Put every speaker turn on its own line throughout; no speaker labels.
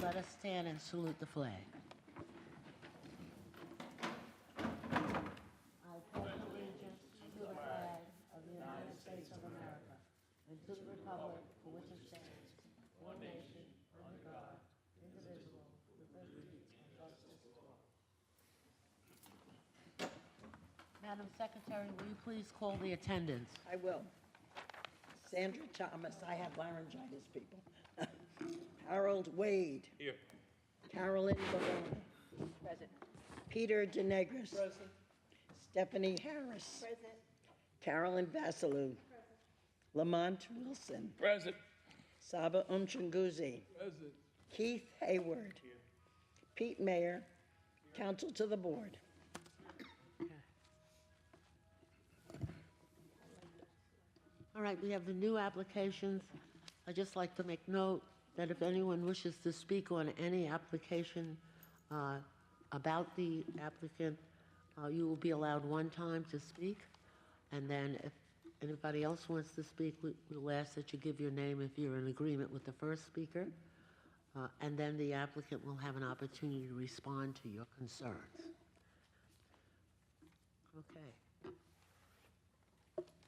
Let us stand and salute the flag. I pledge allegiance to the flag of the United States of America and to the republic for which it stands, one nation, under God, indivisible, with liberty and justice for all. Madam Secretary, will you please call the attendance?
I will. Sandra Thomas, I have laryngitis, people. Harold Wade.
Here.
Carolyn Barone.
Present.
Peter DeNegris.
Present.
Stephanie Harris.
Present.
Carolyn Vassalou. Lamont Wilson.
Present.
Saba Umchunguzi.
Present.
Keith Hayward. Pete Mayer. Counsel to the board.
All right, we have the new applications. I'd just like to make note that if anyone wishes to speak on any application about the applicant, you will be allowed one time to speak. And then if anybody else wants to speak, we'll ask that you give your name if you're in agreement with the first speaker. And then the applicant will have an opportunity to respond to your concerns. Okay.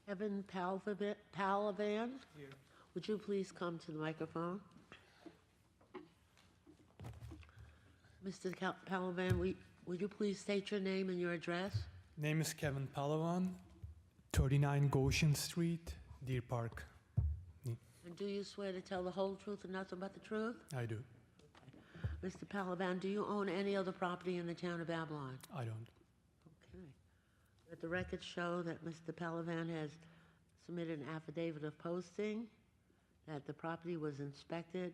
Evan Palavan, would you please come to the microphone? Mr. Palavan, would you please state your name and your address?
Name is Kevin Palawan, 39 Goshen Street, Deer Park.
And do you swear to tell the whole truth and nothing but the truth?
I do.
Mr. Palavan, do you own any other property in the town of Babylon?
I don't.
Okay. Let the records show that Mr. Palavan has submitted an affidavit of posting that the property was inspected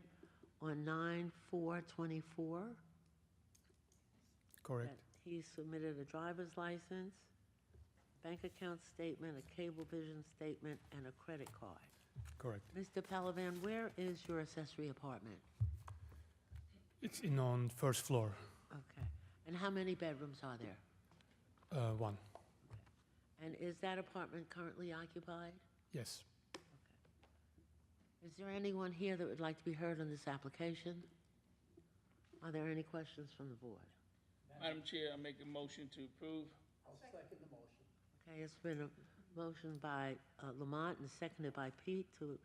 on 9/4/24.
Correct.
That he submitted a driver's license, bank account statement, a Cablevision statement, and a credit card.
Correct.
Mr. Palavan, where is your accessory apartment?
It's on first floor.
Okay. And how many bedrooms are there?
One.
And is that apartment currently occupied?
Yes.
Is there anyone here that would like to be heard on this application? Are there any questions from the board?
Madam Chair, I make a motion to approve.
Okay, it's been a motion by Lamont and seconded by Pete to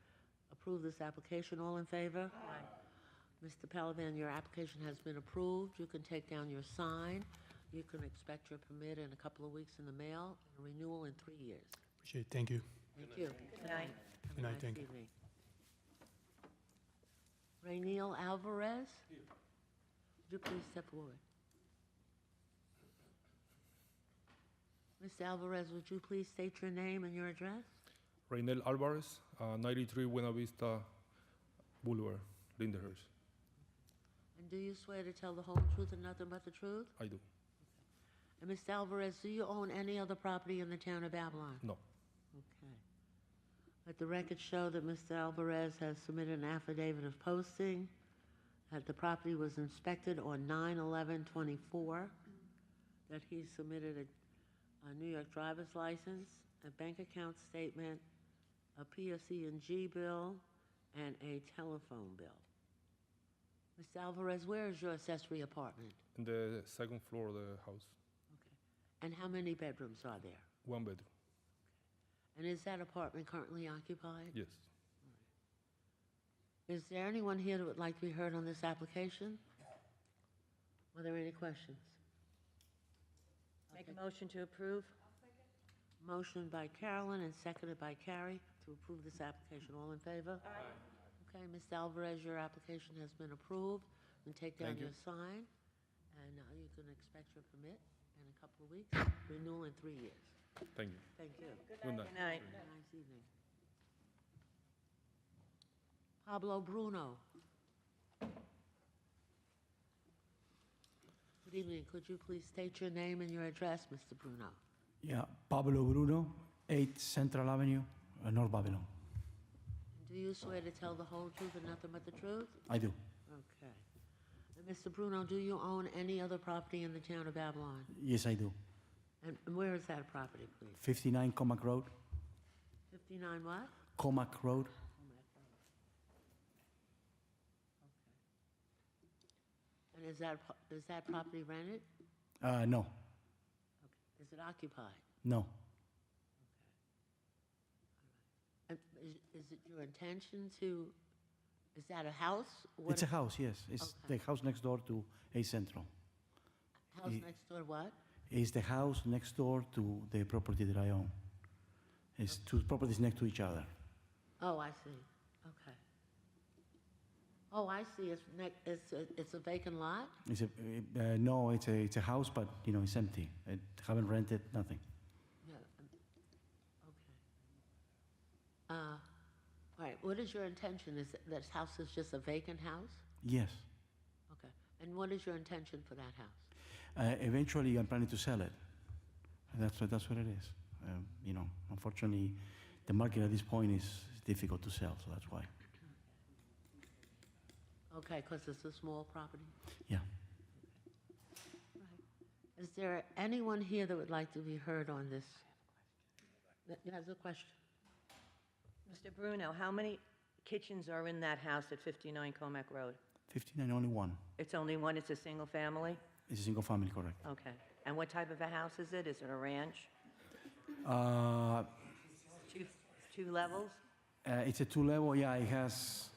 approve this application. All in favor? Aye. Mr. Palavan, your application has been approved. You can take down your sign. You can expect your permit in a couple of weeks in the mail, and a renewal in 3 years.
Appreciate it. Thank you.
Thank you.
Good night.
Have
Good
a
night,
nice
thank you.
evening. Rainiel Alvarez? Would you please step forward? Mr. Alvarez, would you please state your name and your address?
Reynel Alvarez, 93 Buena Vista Boulevard, Lindenhurst.
And do you swear to tell the whole truth and nothing but the truth?
I do.
And Mr. Alvarez, do you own any other property in the town of Babylon?
No.
Okay. Let the record show that Mr. Alvarez has submitted an affidavit of posting, that the property was inspected on 9/11/24, that he submitted a New York driver's license, a bank account statement, a PSE&G bill, and a telephone bill. Mr. Alvarez, where is your accessory apartment?
In the second floor of the house,
Okay. And how many bedrooms are there?
one bedroom.
And is that apartment currently occupied?
Yes.
Is there anyone here that would like to be heard on this application? Are there any questions?
Make a motion to approve.
Motion by Carolyn and seconded by Carrie to approve this application. All in favor? Aye. Okay, Mr. Alvarez, your application has been approved. And take down
Thank you.
your sign, and you can expect your permit in a couple of weeks. Renewal in 3 years.
Thank you.
Thank you.
Good night.
Good night.
Have a nice evening. Pablo Bruno. Good evening. Could you please state your name and your address, Mr. Bruno?
Yeah, Pablo Bruno, 8 Central Avenue, North Babylon.
Do you swear to tell the whole truth and nothing but the truth?
I do.
Okay. And Mr. Bruno, do you own any other property in the town of Babylon?
Yes, I do.
And where is that property, please?
59 Comac Road.
59 what?
Comac Road.
And is that property rented?
No,
Okay. Is it occupied?
no.
And is it your intention to, is that a house? What
It's a house, yes. It's
Okay.
the house next door to A Central.
House next door, what?
It's the house next door to the property that I own. It's two properties next to each other.
Oh, I see, okay. Oh, I see, it's a vacant lot?
It's a, no, it's a house, but, you know, it's empty. I haven't rented, nothing.
Yeah, okay. All right, what is your intention? Is this house is just a vacant house?
Yes.
Okay, and what is your intention for that house?
Eventually, I'm planning to sell it. That's what it is. You know, unfortunately, the market at this point is difficult to sell, so that's why.
Okay, because it's a small property?
Yeah.
Right. Is there anyone here that would like to be heard on this? You have a question?
Mr. Bruno, how many kitchens are in that house at 59 Comac Road?
59, only one.
It's only one, it's a single family?
It's a single family, correct.
Okay. And what type of a house is it? Is it a ranch? Two levels?
It's a two-level, yeah, it has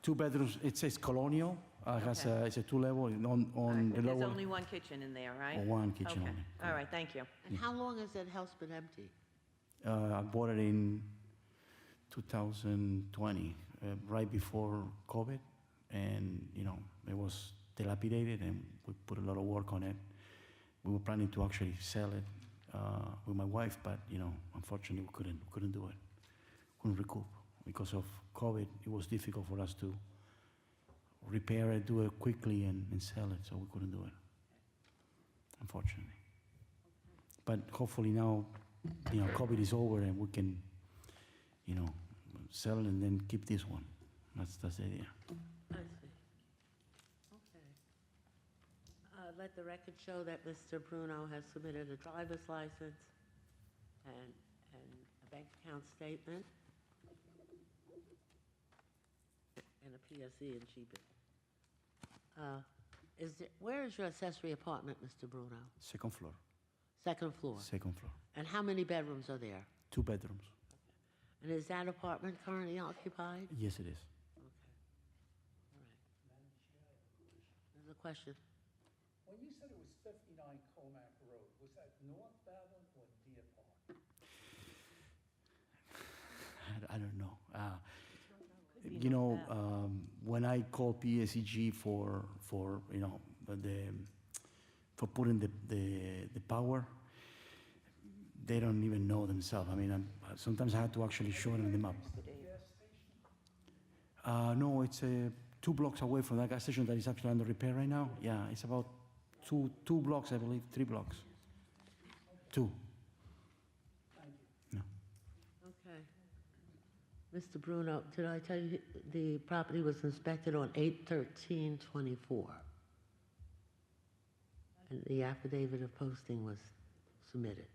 2 bedrooms. It says colonial.
Okay.
It's a two-level on
All right,
the
there's
lower.
only one kitchen in there, right?
Or one kitchen
Okay.
only,
All right, thank you.
And how long has that house been empty?
I bought it in 2020, right before COVID, and you know it was dilapidated, and we put a lot of work on it. We were planning to actually sell it with my wife, but you know, unfortunately, we couldn't do it. Couldn't recoup because of COVID. It was difficult for us to repair it, do it quickly, and sell it, so we couldn't do it, unfortunately. But hopefully now, you know, COVID is over and we can, you know, sell and then keep this one. That's the idea.
I see. Okay. Let the record show that Mr. Bruno has submitted a driver's license and a bank account statement and a PSE and GBIL. Where is your accessory apartment, Mr. Bruno?
Second floor.
Second floor.
Second floor.
And how many bedrooms are there?
2 bedrooms.
And is that apartment currently occupied?
Yes, it is.
Okay. All right. There's a question.
When you said it was 59 Comac Road, was that North Babylon or Deer Park?
I don't know. You know, when I called PSEG for you know for putting the power, they don't even know themselves. I mean, sometimes I had to actually show them the map. No, it's 2 blocks away from that gas station that is actually under repair right now. Yeah, it's about two blocks, I believe, 3 blocks. 2.
Okay. Mr. Bruno, did I tell you the property was inspected on 8/13/24? And the affidavit of posting was submitted.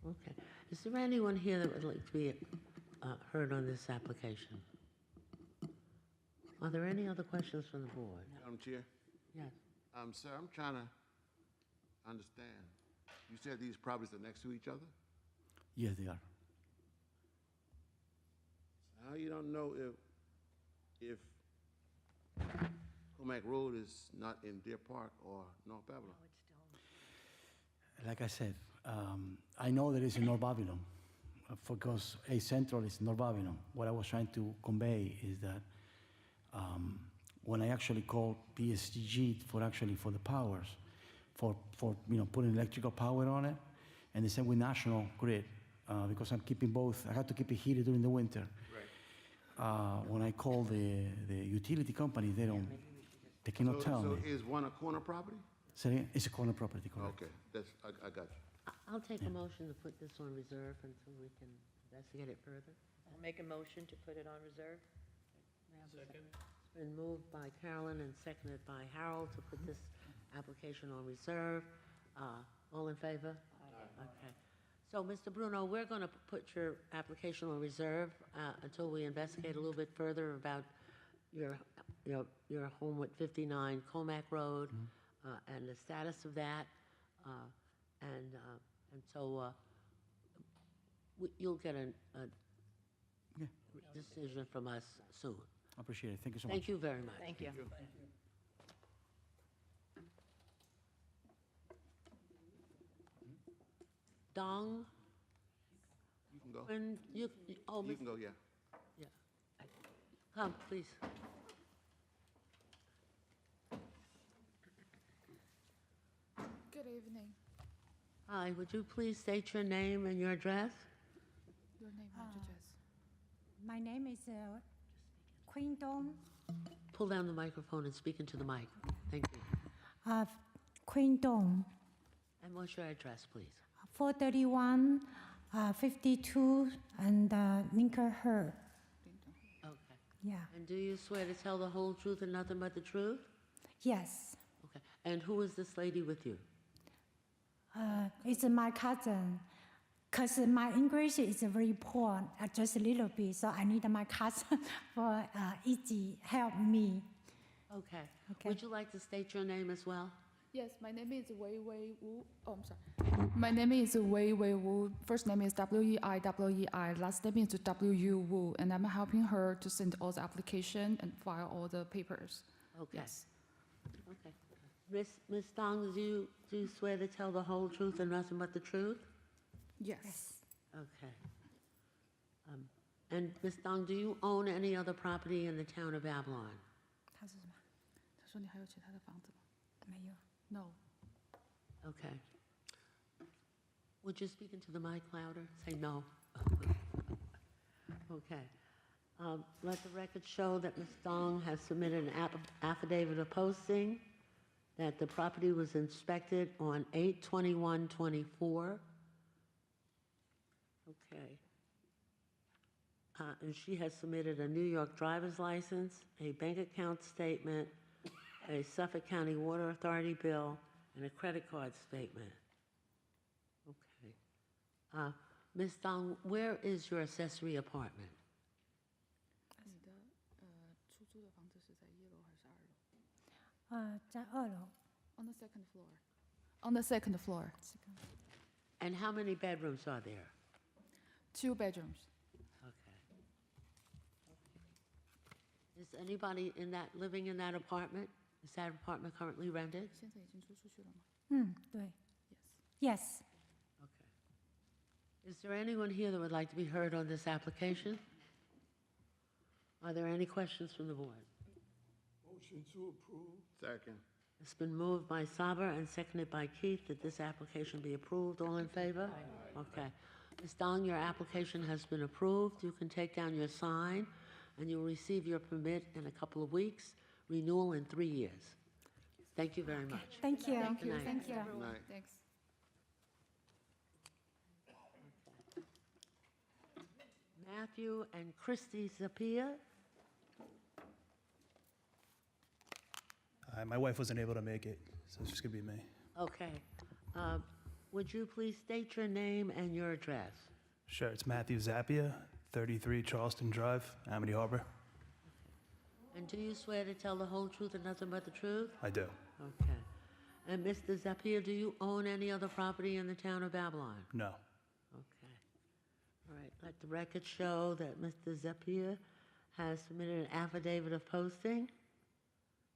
Okay. Is there anyone here that would like to be heard on this application? Are there any other questions from the board?
Madam Chair,
Yes.
sir, I'm trying to understand. You said these properties are next to each other?
Yes, they are.
How you don't know if Comac Road is not in Deer Park or North Babylon?
Like I said, I know there is in North Babylon, because A Central is North Babylon. What I was trying to convey is that when I actually called PSG for the powers, for you know putting electrical power on it, and the same with National Grid, because I'm keeping both. I had to keep it heated during the winter.
Right.
When I call the utility company, they cannot tell
So
me.
is one a corner property?
Say it's a corner property, correct?
Okay, I got you.
I'll take a motion to put this on reserve until we can investigate it further.
I'll make a motion to put it on reserve.
Second.
It's been moved by Carolyn and seconded by Harold to put this application on reserve. All in favor? Okay. So, Mr. Bruno, we're going to put your application on reserve until we investigate a little bit further about your your home at 59 Comac Road, and the status of that, and so you'll get a
Yeah.
decision from us soon.
I appreciate it. Thank you so much.
Thank you very much.
Thank you.
Dong,
You can go.
when oh,
You can go, yeah.
yeah. Come, please.
Good evening.
Hi, would you please state your name and your address?
Your name and address.
My name is Queen Dong.
Pull down the microphone and speak into the mic. Thank you.
Queen Dong,
And what's your address, please?
431, 52, and Lincolnhurst.
Okay.
Yeah.
And do you swear to tell the whole truth and nothing but the truth?
Yes.
Okay. And who is this lady with you?
It's my cousin. Because my English is very poor, just a little bit, so I need my cousin for easy help me.
Okay.
Okay.
Would you like to state your name as well?
Yes, my name is Wei Wei Wu. Oh, I'm sorry. My name is Wei Wei Wu. First name is Weiwei. Last name is W Wu, and I'm helping her to send all the application and file all the papers.
Okay.
Yes.
Okay. Miss Dong, do you swear to tell the whole truth and nothing but the truth?
Yes.
Okay. And Miss Dong, do you own any other property in the town of Babylon?
他说你还有其他的房子吗？
没有。
No.
Okay. Would you speak into the mic louder? Say no. Okay. Let the record show that Ms. Dong has submitted an affidavit of posting that the property was inspected on 8/21/24. Okay. And she has submitted a New York driver's license, a bank account statement, a Suffolk County Water Authority bill, and a credit card statement. Okay. Ms. Dong, where is your accessory apartment?
你的出租的房子是在1楼还是2楼？
在2楼。
On the second floor. On the second floor.
And how many bedrooms are there?
2 bedrooms.
Okay. Is anybody living in that apartment? Is that apartment currently rented?
现在已经租出去了吗？
对。
Yes.
Yes.
Okay. Is there anyone here that would like to be heard on this application? Are there any questions from the board?
Motion to approve.
Second.
It's been moved by Saber and seconded by Keith that this application be approved. All in favor? Okay. Ms. Dong, your application has been approved. You can take down your sign, and you'll receive your permit in a couple of weeks, renewal in 3 years. Thank you very much.
Thank you.
Thank you.
Good night.
Thank you.
Good night.
Thanks.
Matthew and Christy Zapia.
My wife wasn't able to make it, so it's just gonna be me.
Okay. Would you please state your name and your address?
Sure, it's Matthew Zappia, 33 Charleston Drive, Amity Harbor.
And do you swear to tell the whole truth and nothing but the truth?
I do.
Okay. And Mr. Zapia, do you own any other property in the town of Babylon?
No.
Okay. All right, let the record show that Mr. Zapia has submitted an affidavit of posting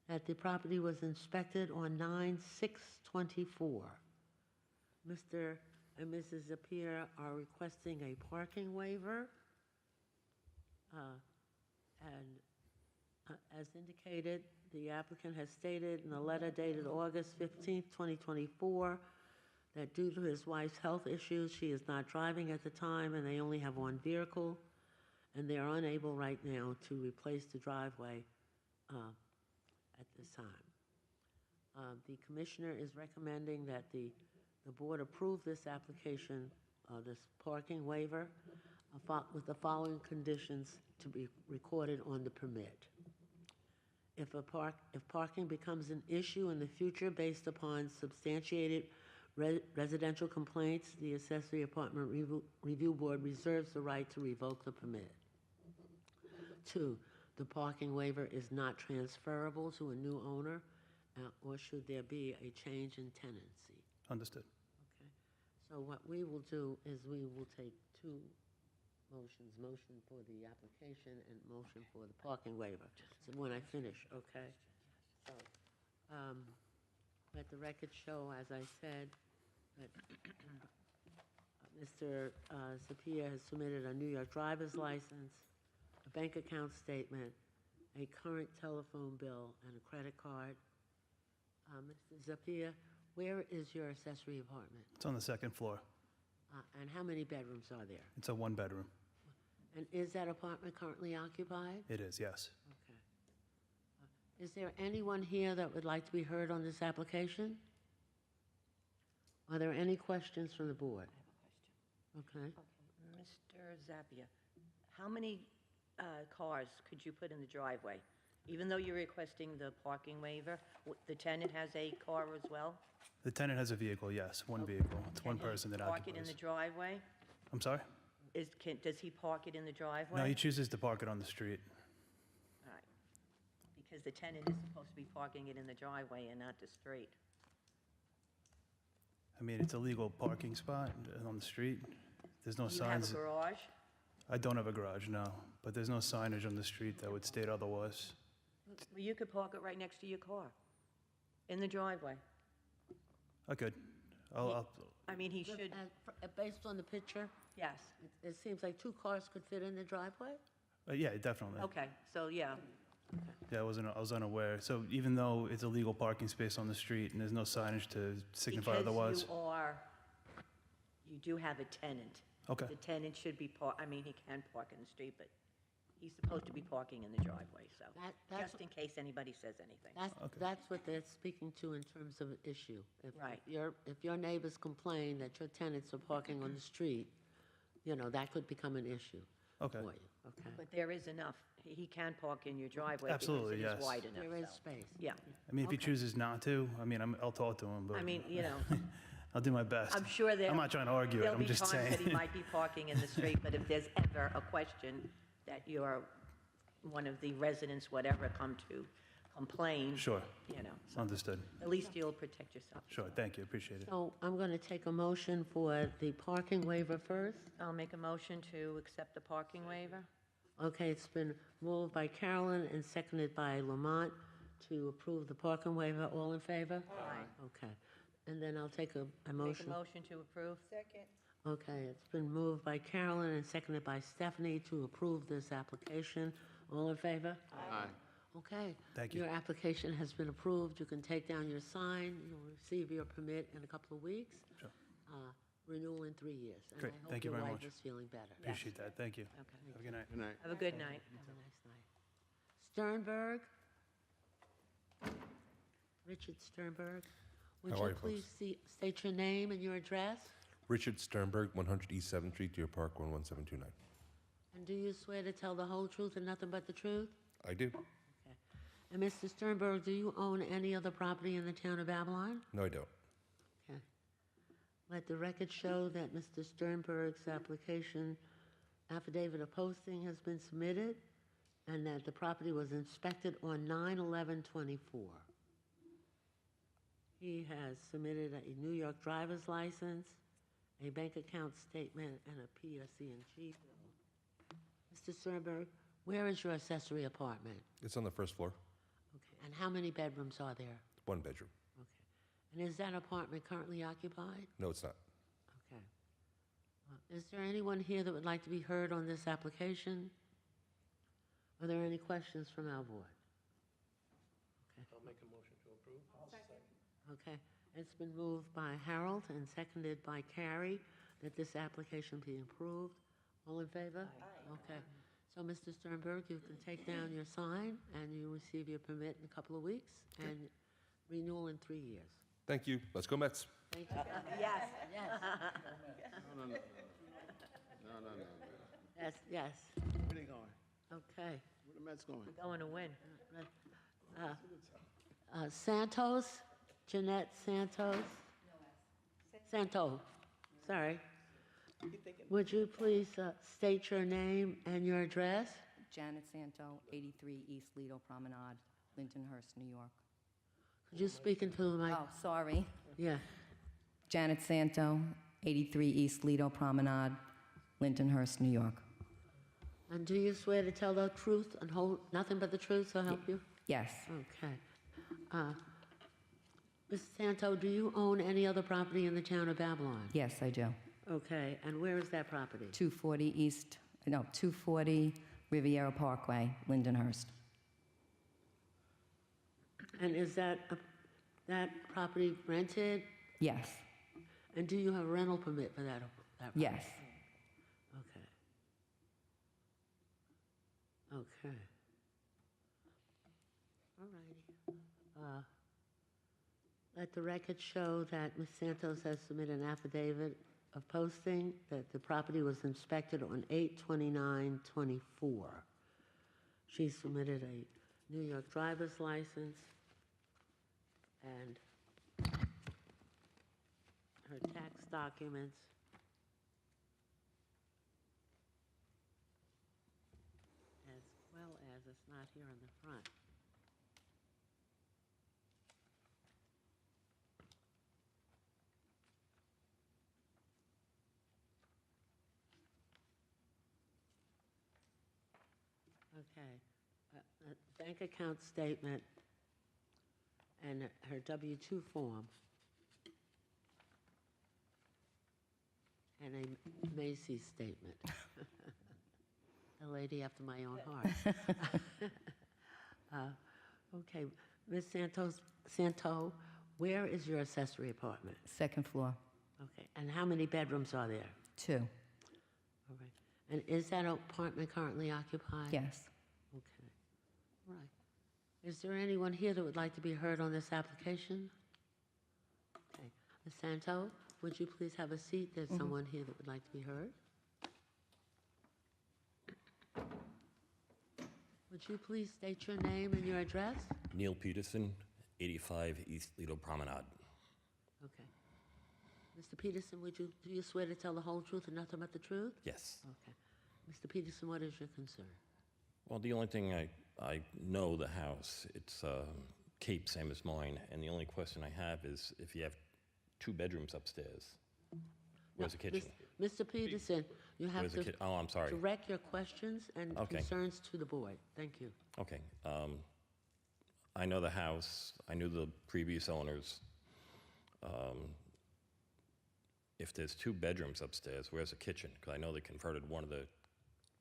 that the property was inspected on 9/6/24. Mr. and Mrs. Zapia are requesting a parking waiver. As indicated, the applicant has stated in a letter dated August 15th, 2024, that due to his wife's health issues, she is not driving at the time, and they only have one vehicle, and they are unable right now to replace the driveway at this time. The commissioner is recommending that the board approve this application, this parking waiver, with the following conditions to be recorded on the permit. If parking becomes an issue in the future based upon substantiated residential complaints, the Accessory Apartment Review Board reserves the right to revoke the permit. 2, the parking waiver is not transferable to a new owner, or should there be a change in tenancy?
Understood.
Okay, so what we will do is we will take two motions, motion for the application and motion for the parking waiver. So when I finish, okay? So, let the record show, as I said, that Mr. Sapia has submitted a New York driver's license, a bank account statement, a current telephone bill, and a credit card. Mr. Zapia, where is your accessory apartment?
It's on the second floor.
And how many bedrooms are there?
It's a one-bedroom.
And is that apartment currently occupied?
It is, yes.
Okay. Is there anyone here that would like to be heard on this application? Are there any questions from the board? Okay.
Mr. Zappia, how many cars could you put in the driveway? Even though you're requesting the parking waiver, the tenant has a car as well?
The tenant has a vehicle, yes, one vehicle. It's one person that
Park it in
occupies.
the driveway?
I'm sorry?
Does he park it in the driveway?
No, he chooses to park it on the street.
All right. Because the tenant is supposed to be parking it in the driveway and not the street.
I mean, it's a legal parking spot on the street. There's no
Do you have
signs.
a garage?
I don't have a garage, no, but there's no signage on the street that would state otherwise.
Well, you could park it right next to your car, in the driveway.
I could. I'll
I mean, he should,
Based on the picture,
yes.
it seems like two cars could fit in the driveway?
yeah, definitely.
Okay, so, yeah.
Yeah, I was unaware. So even though it's a legal parking space on the street and there's no signage to signify otherwise?
Because you do have a tenant.
Okay.
The tenant should be I mean, he can park in the street, but he's supposed to be parking in the driveway, so,
That's
just in case anybody says anything.
That's what they're speaking to in terms of an issue.
Right.
If your neighbors complain that your tenants are parking on the street, that could become an issue
Okay.
for you, okay?
But there is enough. He can park in your driveway
Absolutely,
because it
yes.
is wide enough.
There is
so,
space.
Yeah.
I mean, if he
Okay.
chooses not to, I mean, I'll talk to him, but
I mean,
I'll do my best.
I'm sure
I'm not trying to argue it,
there'll
I'm
be
just
times
saying.
that he might be parking in the street, but if there's ever a question that one of the residents, whatever, come to complain,
Sure,
so
understood.
at least you'll protect yourself.
Sure, thank you, appreciate it.
So I'm going to take a motion for the parking waiver first.
I'll make a motion to accept the parking waiver.
Okay, it's been moved by Carolyn and seconded by Lamont to approve the parking waiver. All in favor?
Aye.
Okay. And then I'll take a
Make
motion.
a motion to approve.
Second.
Okay, it's been moved by Carolyn and seconded by Stephanie to approve this application. All in favor?
Aye.
Okay.
Thank you.
Your application has been approved. You can take down your sign. You'll receive your permit in a couple of weeks.
Sure.
Renewal in 3 years.
Great. Thank you very
And I
much.
hope your wife is feeling better.
Appreciate that, thank you.
Okay.
Have a good night.
Good night.
Have a good night.
Have a nice night. Sternberg? Richard Sternberg? Would
How
you
are you,
please state your name and your address?
Richard Sternberg, 100 East 7th Street, Deer Park, 11729.
And do you swear to tell the whole truth and nothing but the truth?
I do.
Okay. And Mr. Sternberg, do you own any other property in the town of Babylon?
No, I don't.
Okay. Let the record show that Mr. Sternberg's application affidavit of posting has been submitted and that the property was inspected on 9/11/24. He has submitted a New York driver's license, a bank account statement, and a PSE&G bill. Mr. Sternberg, where is your accessory apartment?
It's on the first floor.
Okay, and how many bedrooms are there?
One bedroom.
Okay. And is that apartment currently occupied?
No, it's not.
Okay. Is there anyone here that would like to be heard on this application? Are there any questions from our board?
I'll make a motion to approve.
Okay. It's been moved by Harold and seconded by Carrie that this application be approved. All in favor? Okay. So, Mr. Sternberg, you can take down your sign and you receive your permit in a couple of weeks and renewal in 3 years.
Thank you. Let's go Mets.
Thank you.
Yes.
Yes.
No.
Yes, yes.
Where they going?
Okay.
Where the Mets going?
We're going to win.
Santos, Jeanette Santos? Santo, sorry. Would you please state your name and your address?
Janet Santo, 83 East Lido Promenade, Lindenhurst, New York.
Could you speak into the mic?
Oh, sorry.
Yeah.
Janet Santo, 83 East Lido Promenade, Lindenhurst, New York.
And do you swear to tell the truth and hold nothing but the truth, so help you?
Yes.
Okay. Ms. Santo, do you own any other property in the town of Babylon?
Yes, I do.
Okay, and where is that property?
240 Riviera Parkway, Lindenhurst.
And is that property rented?
Yes.
And do you have a rental permit for that property?
Yes.
Okay. Okay. All righty. Let the record show that Ms. Santos has submitted an affidavit of posting that the property was inspected on 8/29/24. She submitted a New York driver's license and her tax documents. As well as it's not here in the front. Okay. A bank account statement and her W-2 form. And a Macy's statement. A lady after my own heart. Okay, Ms. Santo, where is your accessory apartment?
Second floor.
Okay, and how many bedrooms are there?
2.
All right. And is that apartment currently occupied?
Yes.
Okay. All right. Is there anyone here that would like to be heard on this application? Okay. Ms. Santo, would you please have a seat? There's someone here that would like to be heard. Would you please state your name and your address?
Neil Peterson, 85 East Lido Promenade.
Okay. Mr. Peterson, do you swear to tell the whole truth and nothing but the truth?
Yes.
Okay. Mr. Peterson, what is your concern?
Well, the only thing I know the house, it's Cape, same as mine, and the only question I have is if you have 2 bedrooms upstairs, where's the kitchen?
Mr. Peterson, you have
Where's the
to
oh, I'm sorry.
direct your questions and
Okay.
concerns to the board. Thank you.
Okay. I know the house. I knew the previous owners. If there's 2 bedrooms upstairs, where's the kitchen? Because I know they converted one of the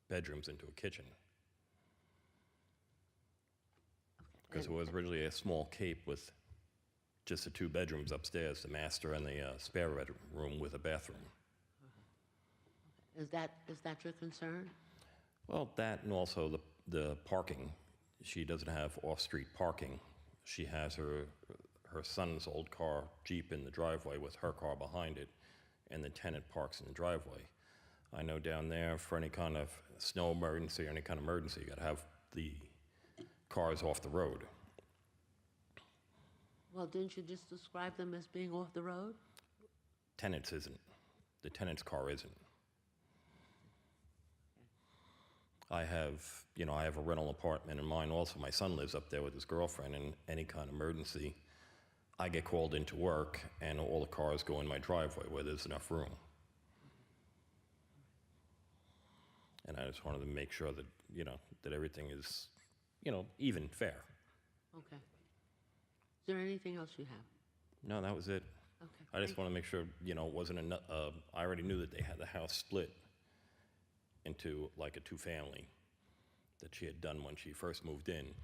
bedrooms into a kitchen. Because it was originally a small cape with just the 2 bedrooms upstairs, the master and the spare bedroom with a bathroom.
Is that your concern?
Well, that and also the parking. She doesn't have off-street parking. She has her son's old car, Jeep, in the driveway with her car behind it, and the tenant parks in the driveway. I know down there, for any kind of snow emergency or any kind of emergency, you gotta have the cars off the road.
Well, didn't you just describe them as being off the road?
Tenant's isn't. The tenant's car isn't. I have a rental apartment in mine also. My son lives up there with his girlfriend, and any kind of emergency, I get called into work, and all the cars go in my driveway where there's enough room. And I just wanted to make sure that, that everything is, even, fair.
Okay. Is there anything else you have?
No, that was it.
Okay.
I just want to make sure, it wasn't I already knew that they had the house split into like a 2-family that she had done when she first moved in.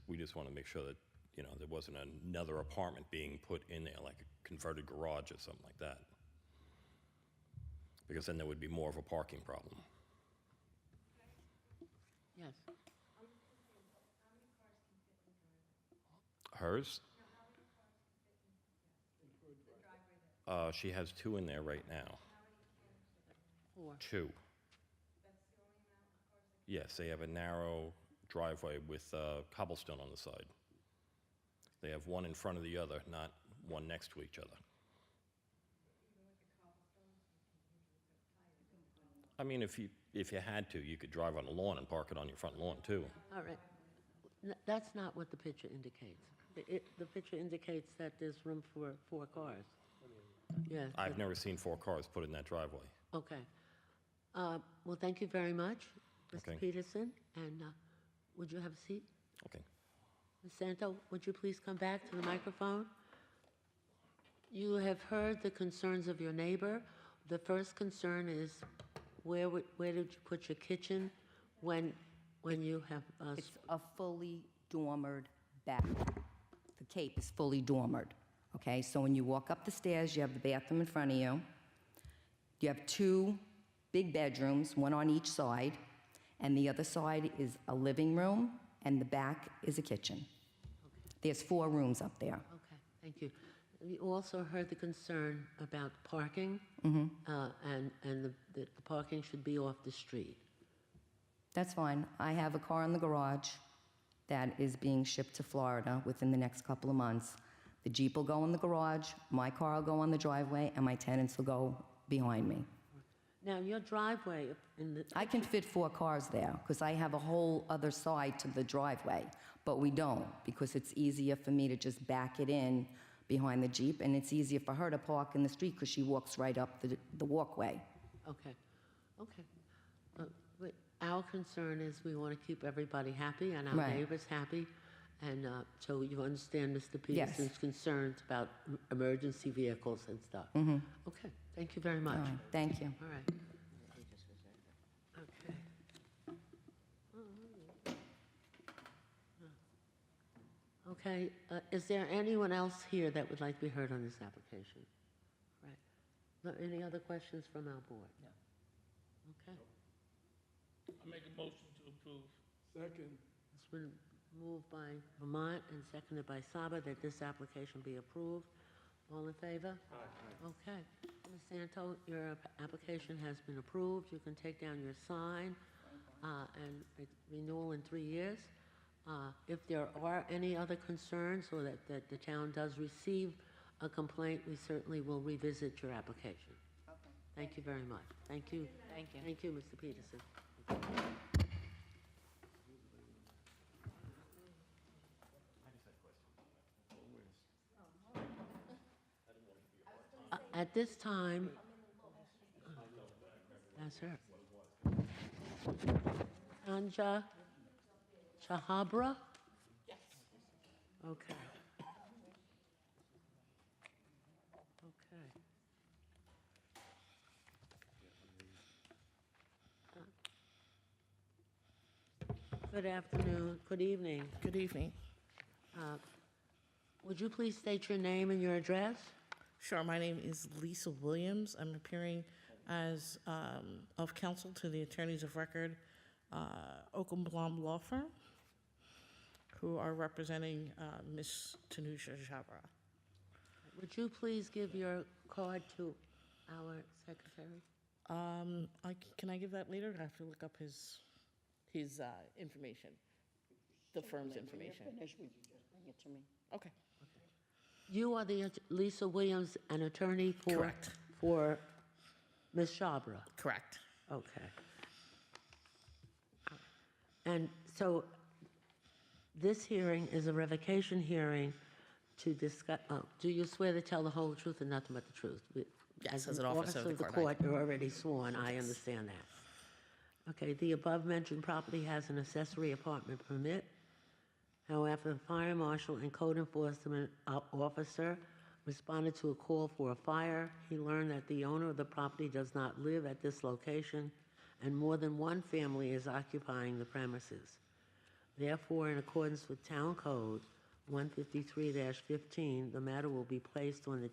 We just want to make sure that, there wasn't another apartment being put in there, like a converted garage or something like that. Because then there would be more of a parking problem.
Yes.
Hers? She has 2 in there right now.
4.
2. Yes, they have a narrow driveway with cobblestone on the side. They have one in front of the other, not one next to each other. I mean, if if you had to, you could drive on the lawn and park it on your front lawn, too.
All right. That's not what the picture indicates. The picture indicates that there's room for 4 cars. Yes.
I've never seen 4 cars put in that driveway.
Okay. Well, thank you very much, Mr.
Okay.
Peterson, and would you have a seat?
Okay.
Ms. Santo, would you please come back to the microphone? You have heard the concerns of your neighbor. The first concern is where did you put your kitchen when you have...
It's a fully dormered back. The cape is fully dormered, okay? So when you walk up the stairs, you have the bathroom in front of you. You have 2 big bedrooms, one on each side, and the other side is a living room, and the back is a kitchen. There's 4 rooms up there.
Okay, thank you. We also heard the concern about parking,
Mm-hmm.
and the parking should be off the street.
That's fine. I have a car in the garage that is being shipped to Florida within the next couple of months. The Jeep will go in the garage, my car will go on the driveway, and my tenants will go behind me.
Now, your driveway in the...
I can fit 4 cars there because I have a whole other side to the driveway, but we don't because it's easier for me to just back it in behind the Jeep, and it's easier for her to park in the street because she walks right up the walkway.
Okay, okay. But our concern is we want to keep everybody happy and our
Right.
neighbors happy, and so you understand Mr.
Yes.
Peterson's concerns about emergency vehicles and stuff.
Mm-hmm.
Okay, thank you very much.
All right, thank you.
All right. Okay. Okay, is there anyone else here that would like to be heard on this application? Right. Any other questions from our board? No. Okay.
I make a motion to approve. Second.
It's been moved by Vermont and seconded by Saba that this application be approved. All in favor? Aye. Okay. Ms. Santo, your application has been approved. You can take down your sign and renewal in 3 years. If there are any other concerns or that the town does receive a complaint, we certainly will revisit your application.
Okay.
Thank you very much. Thank you.
Thank you.
Thank you, Mr. Peterson. At this time, that's her. Anja Chahabra? Yes. Okay. Okay. Good afternoon, good evening.
Good evening.
Would you please state your name and your address?
Sure, my name is Lisa Williams. I'm appearing as of counsel to the attorneys of record, Oakenblom Law Firm, who are representing Ms. Tanusha Jabra.
Would you please give your card to our secretary?
Can I give that later? I have to look up his information, the firm's information.
When you're finished, would you just bring it to me?
Okay.
You are the Lisa Williams, an attorney for...
Correct.
For Ms. Shabra?
Correct.
Okay. And so this hearing is a revocation hearing to discuss, do you swear to tell the whole truth and nothing but the truth?
Yes, as an officer of the court,
you're already sworn, I understand that. Okay, the above-mentioned property has an accessory apartment permit. However, the fire marshal and code enforcement officer responded to a call for a fire. He learned that the owner of the property does not live at this location, and more than one family is occupying the premises. Therefore, in accordance with Town Code 153-15, the matter will be placed on the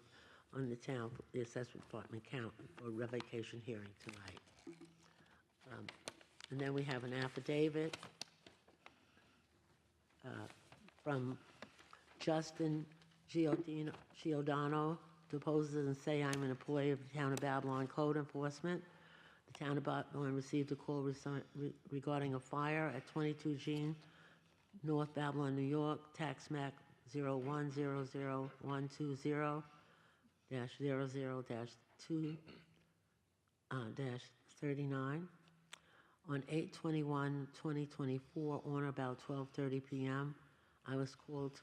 town, the assessment department count for revocation hearing tonight. And then we have an affidavit from Justin Giordano, deposes and say, I'm an employee of the Town of Babylon Code Enforcement. The Town of Babylon received a call regarding a fire at 22 Jean, North Babylon, New York, tax map 0100120-00-2-39. On 8/21/2024, on or about 12:30 p.m., I was called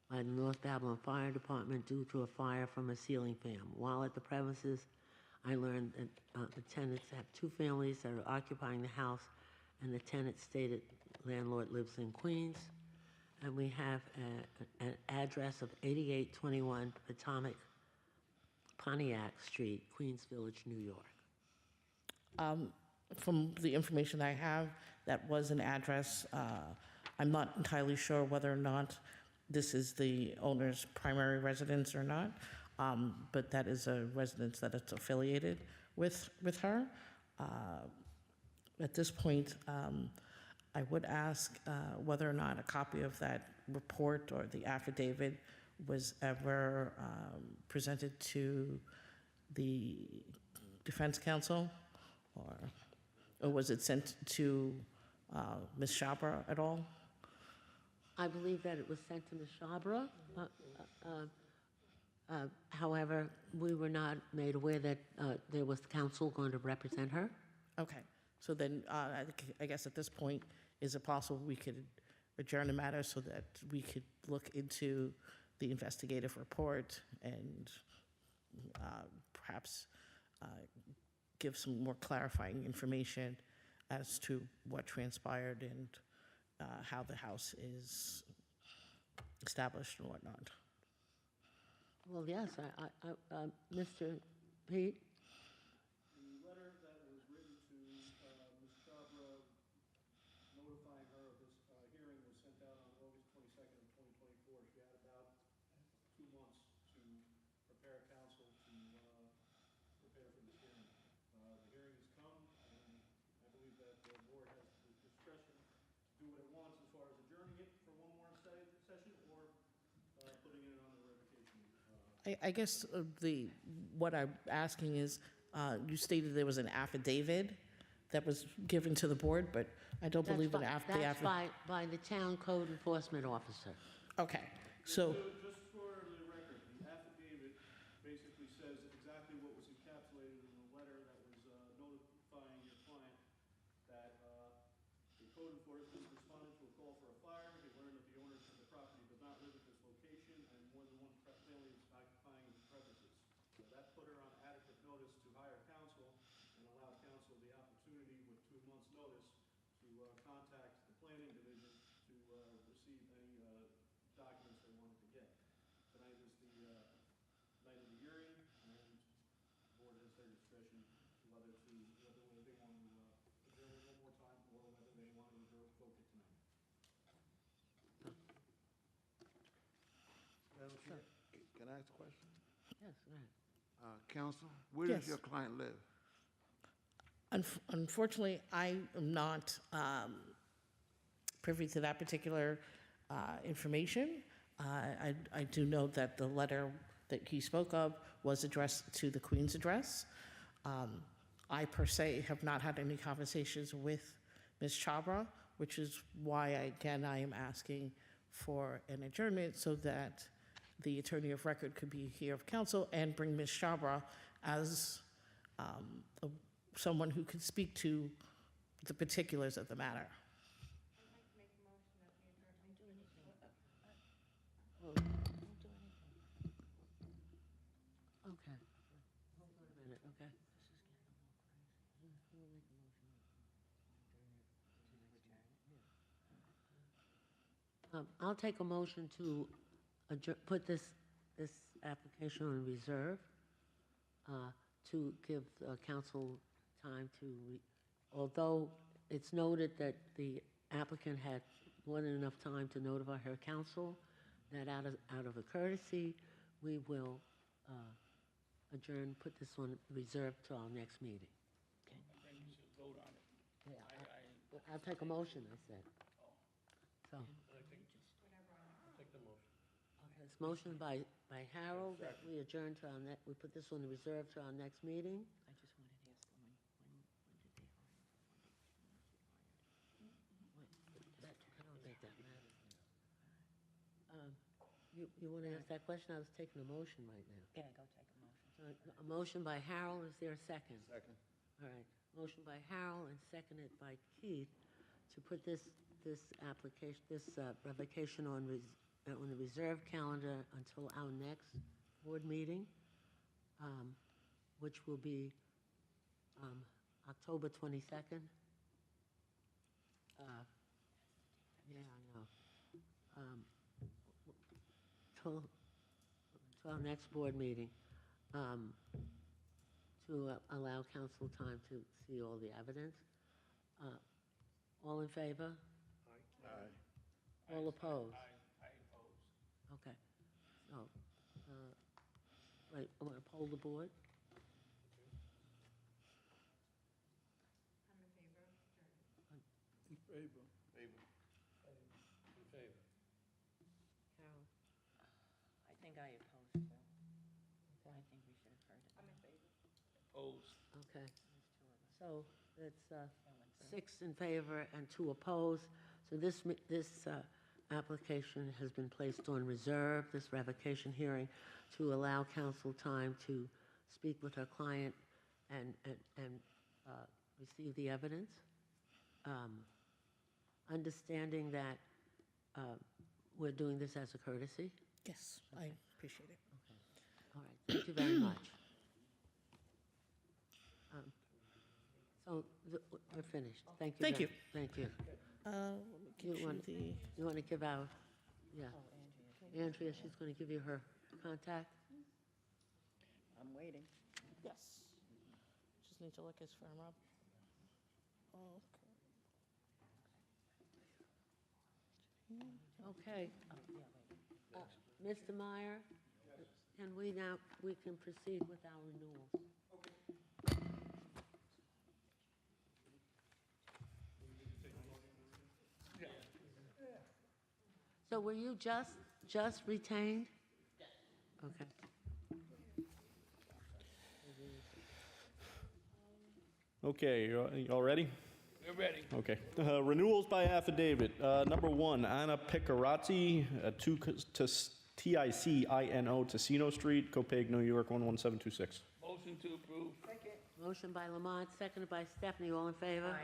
by the North Babylon Fire Department due to a fire from a ceiling fan. While at the premises, I learned that the tenants have two families that are occupying the house, and the tenant stated landlord lives in Queens. And we have an address of 8821 Potomac, Pontiac Street, Queens Village, New York.
From the information I have, that was an address. I'm not entirely sure whether or not this is the owner's primary residence or not, but that is a residence that it's affiliated with her. At this point, I would ask whether or not a copy of that report or the affidavit was ever presented to the defense counsel, or was it sent to Ms. Shabra at all?
I believe that it was sent to Ms. Shabra. However, we were not made aware that there was counsel going to represent her.
Okay, so then I guess at this point, is it possible we could adjourn the matter so that we could look into the investigative report and perhaps give some more clarifying information as to what transpired and how the house is established and whatnot?
Well, yes, Mr. Pete?
The letter that was written to Ms. Chabra notifying her of this hearing was sent out on August 22nd of 2024. She had about 2 months to prepare counsel to prepare for this hearing. The hearing has come, and I believe that the board has the discretion to do what it wants as far as adjourning it for one more session or putting it on the revocation.
I guess what I'm asking is, you stated there was an affidavit that was given to the board, but I don't believe an affidavit.
That's by the town code enforcement officer.
Okay, so,
Just for the record, the affidavit basically says exactly what was encapsulated in the letter that was notifying your client that the code enforcement responded to a call for a fire. He learned that the owner of the property does not live at this location and more than one family is occupying the premises. So that put her on adequate notice to hire counsel and allow counsel the opportunity with 2 months' notice to contact the planning division to receive any documents they wanted to get. Tonight is the night of the hearing, and the board has their discretion whether they want to adjourn it one more time or whether they want to revoke it tonight.
Can I ask a question?
Yes, go ahead.
Counsel, where does
Yes.
your client live?
unfortunately, I am not privy to that particular information. I do know that the letter that he spoke of was addressed to the Queen's address. I per se have not had any conversations with Ms. Chabra, which is why, I am asking for an adjournment so that the attorney of record could be here of counsel and bring Ms. Chabra as someone who could speak to the particulars of the matter.
Okay. Hold on a minute, okay? I'll take a motion to put this application on reserve, to give council time to, although it's noted that the applicant had more than enough time to notify her counsel, that out of a courtesy, we will adjourn, put this on reserve till our next meeting.
Then you should vote on it.
Yeah, I'll take a motion, I said. So,
Take the motion.
okay, it's motion by Harold that we adjourn to our we put this on reserve to our next meeting.
I just wanted to ask them, when did they hire?
I don't think that matters. You want to ask that question? I was taking a motion right now.
Yeah, go take a motion.
A motion by Harold, is there a second?
Second.
All right, Motion by Harold and seconded by Keith to put this application, revocation on the reserve calendar until our next board meeting, which will be October 22nd. Yeah, I know. Till our next board meeting, to allow council time to see all the evidence. All in favor? All opposed?
I oppose.
Okay. So, right, I'm going to poll the board.
In favor. Favor. In favor.
Carol?
I think I oppose too. I think we should have heard it. I'm in favor.
Oppose.
Okay. So it's 6 in favor and 2 opposed. So this application has been placed on reserve, this revocation hearing, to allow council time to speak with our client and receive the evidence. Understanding that we're doing this as a courtesy.
Yes, I appreciate it.
All right, thank you very much. So we're finished. Thank you.
Thank you.
Thank you.
Let me get you the,
You want to give out, yeah. Andrea, she's going to give you her contact.
I'm waiting.
yes. Just need to look his firm up. Okay.
Okay. Mr. Meyer, and we can proceed with our renewals. So were you just retained? Yes. Okay.
Okay, you all ready?
We're ready.
Okay. Renewals by affidavit. Number 1, Anna Picarazzi, TICINO, Tacino Street, Copeg, New York, 11726.
Motion to approve.
Motion by Lamont, seconded by Stephanie. All in favor?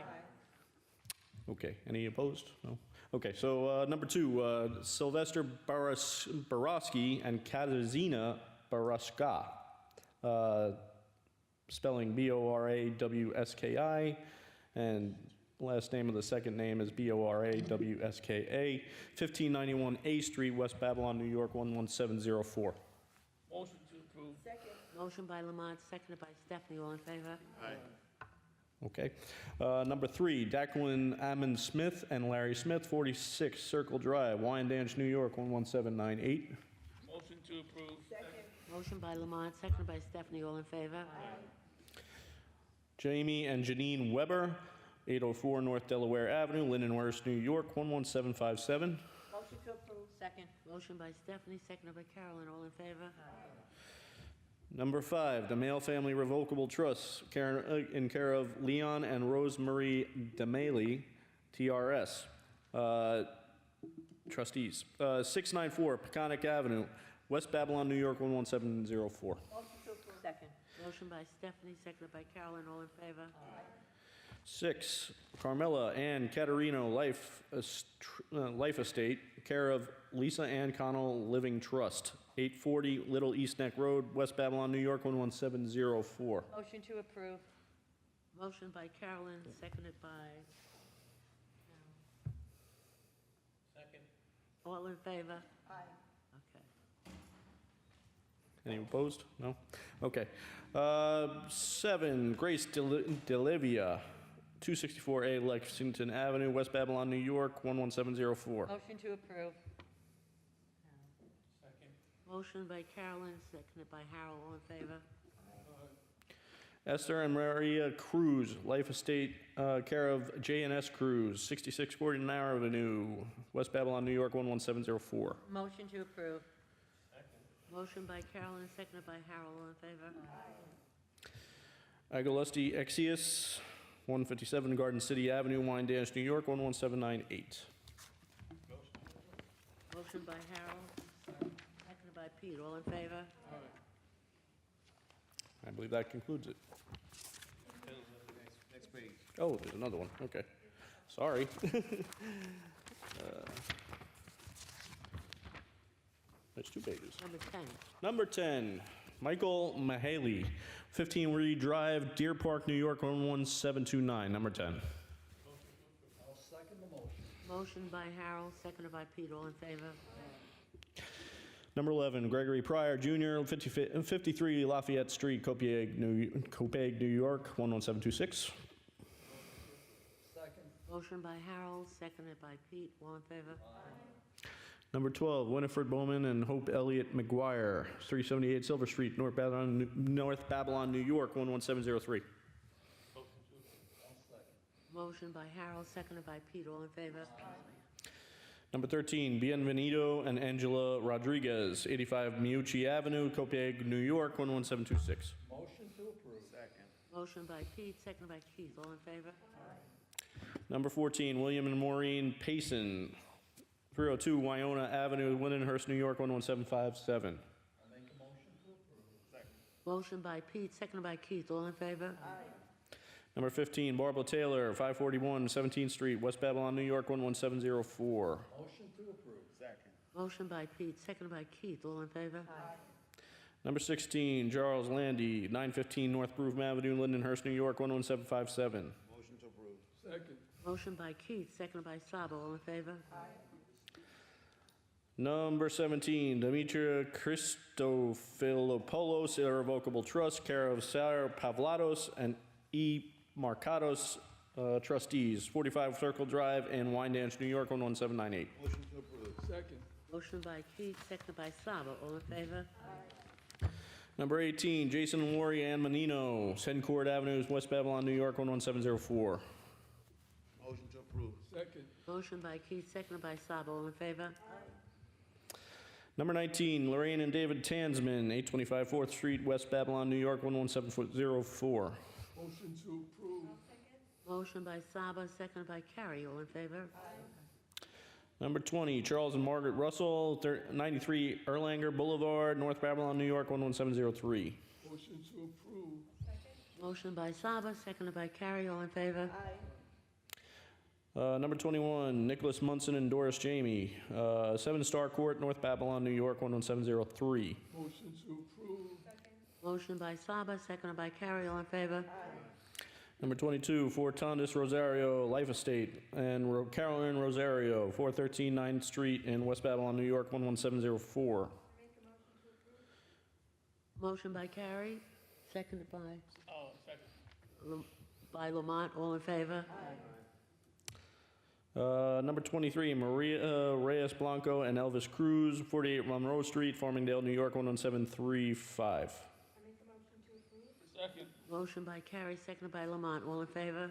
Okay, any opposed? No? Okay, so number 2, Sylvester Borowski and Katarzyna Baraska, spelling Borawski, and last name of the second name is Borawska, 1591 A Street, West Babylon, New York, 11704.
Motion to approve.
Motion by Lamont, seconded by Stephanie. All in favor?
Okay. Number 3, Declan Ammon Smith and Larry Smith, 46 Circle Drive, Wyandanch, New York, 11798.
Motion to approve.
Motion by Lamont, seconded by Stephanie. All in favor?
Jamie and Janine Weber, 804 North Delaware Avenue, Lindenhurst, New York, 11757.
Motion to approve. Second.
Motion by Stephanie, seconded by Carolyn. All in favor?
Number 5, the Male Family Revocable Trust, in care of Leon and Rosemarie DeMailey, TRS, trustees. 694 Peconic Avenue, West Babylon, New York, 11704.
Motion to approve. Second.
Motion by Stephanie, seconded by Carolyn. All in favor?
6, Carmela Ann Caterino Life Estate, care of Lisa Ann Connell Living Trust, 840 Little East Neck Road, West Babylon, New York, 11704.
Motion to approve.
Motion by Carolyn, seconded by...
Second.
All in favor?
Aye.
Okay.
Any opposed? No? Okay. 7, Grace Delivia, 264A Lexington Avenue, West Babylon, New York, 11704.
Motion to approve.
Second.
Motion by Carolyn, seconded by Harold. All in favor?
Esther and Maria Cruz, Life Estate, care of J&S Cruz, 6649 Avenue, West Babylon, New York, 11704.
Motion to approve.
Motion by Carolyn, seconded by Harold. All in favor?
Agolusti Exius, 157 Garden City Avenue, Wyandanch, New York, 11798.
Motion by Harold, seconded by Pete. All in favor?
I believe that concludes it.
Next
page.
Oh, there's another one, okay. Sorry. There's 2 pages.
Number 10.
Number 10, Michael Mahaley, 15 Reed Drive, Deer Park, New York, 11729, number 10.
I'll second the motion.
Motion by Harold, seconded by Pete. All in favor?
Number 11, Gregory Pryor Jr., 53 Lafayette Street, Copiague, New York, 11726.
Second.
Motion by Harold, seconded by Pete. All in favor?
Number 12, Winifred Bowman and Hope Elliott McGuire, 378 Silver Street, North Babylon, New York, 11703.
Motion by Harold, seconded by Pete. All in favor?
Number 13, Bienvenido and Angela Rodriguez, 85 Miucci Avenue, Copiague, New York, 11726.
Motion to approve. Second.
Motion by Pete, seconded by Keith. All in favor?
Number 14, William and Maureen Payson, 302 Wyona Avenue, Lindenhurst, New York, 11757.
I'll make a motion to approve. Second.
Motion by Pete, seconded by Keith. All in favor?
Number 15, Barbara Taylor, 541 17th Street, West Babylon, New York, 11704.
Motion to approve. Second.
Motion by Pete, seconded by Keith. All in favor?
Number 16, Charles Landy, 915 North Broome Avenue, Lindenhurst, New York, 11757.
Motion to approve. Second.
Motion by Keith, seconded by Sabo. All in favor?
Number 17, Demetria Christofilopoulos, Irrevocable Trust, care of Sarah Pavlatos and E. Marcados, trustees, 45 Circle Drive in Wyandanch, New York, 11798.
Motion to approve. Second.
Motion by Keith, seconded by Sabo. All in favor?
Number 18, Jason Laurie and Menino, Sencourt Avenues, West Babylon, New York, 11704.
Motion to approve. Second.
Motion by Keith, seconded by Sabo. All in favor?
Number 19, Lorraine and David Tansman, 825 4th Street, West Babylon, New York, 11704.
Motion to approve.
Motion by Sabo, seconded by Carrie. All in favor?
Number 20, Charles and Margaret Russell, 93 Erlanger Boulevard, North Babylon, New York, 11703.
Motion to approve.
Motion by Sabo, seconded by Carrie. All in favor?
Number 21, Nicholas Munson and Doris Jamie, 7 Star Court, North Babylon, New York, 11703.
Motion to approve.
Motion by Saba, seconded by Carrie. All in favor?
Number 22, Fortandis Rosario Life Estate and Carolyn Rosario, 413 9th Street in West Babylon, New York, 11704.
Motion by Carrie, seconded by
Second.
by Lamont. All in favor?
Number 23, Maria Reyes Blanco and Elvis Cruz, 48 Monroe Street, Farmingdale, New York, 11735.
Second.
Motion by Carrie, seconded by Lamont. All in favor?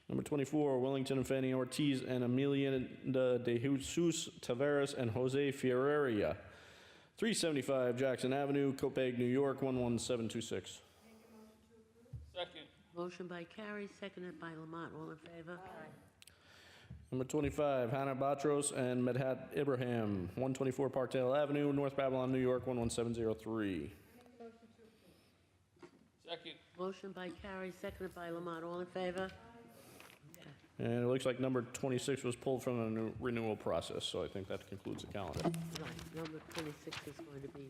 Number 24, Wellington and Fanny Ortiz and Amelia de Jesus Tavares and Jose Ferreria, 375 Jackson Avenue, Copiague, New York, 11726.
Second.
Motion by Carrie, seconded by Lamont. All in favor?
Number 25, Hannah Batros and Medhat Ibrahim, 124 Parkdale Avenue, North Babylon, New York, 11703.
Second.
Motion by Carrie, seconded by Lamont. All in favor?
And it looks like number 26 was pulled from the renewal process, so I think that concludes the calendar.
Right, number 26 is going to be,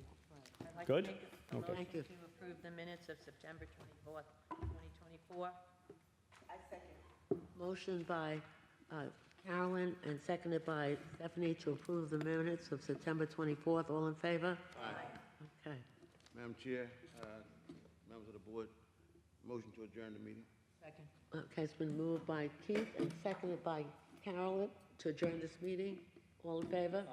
I'd like
Good?
to make a
Okay.
motion
Thank you.
to approve the minutes of September 24th, 2024.
motion by Carolyn and seconded by Stephanie to approve the minutes of September 24th. All in favor? Okay.
Madam Chair, members of the board, motion to adjourn the meeting.
Second.
Okay, it's been moved by Keith and seconded by Carolyn to adjourn this meeting. All in favor?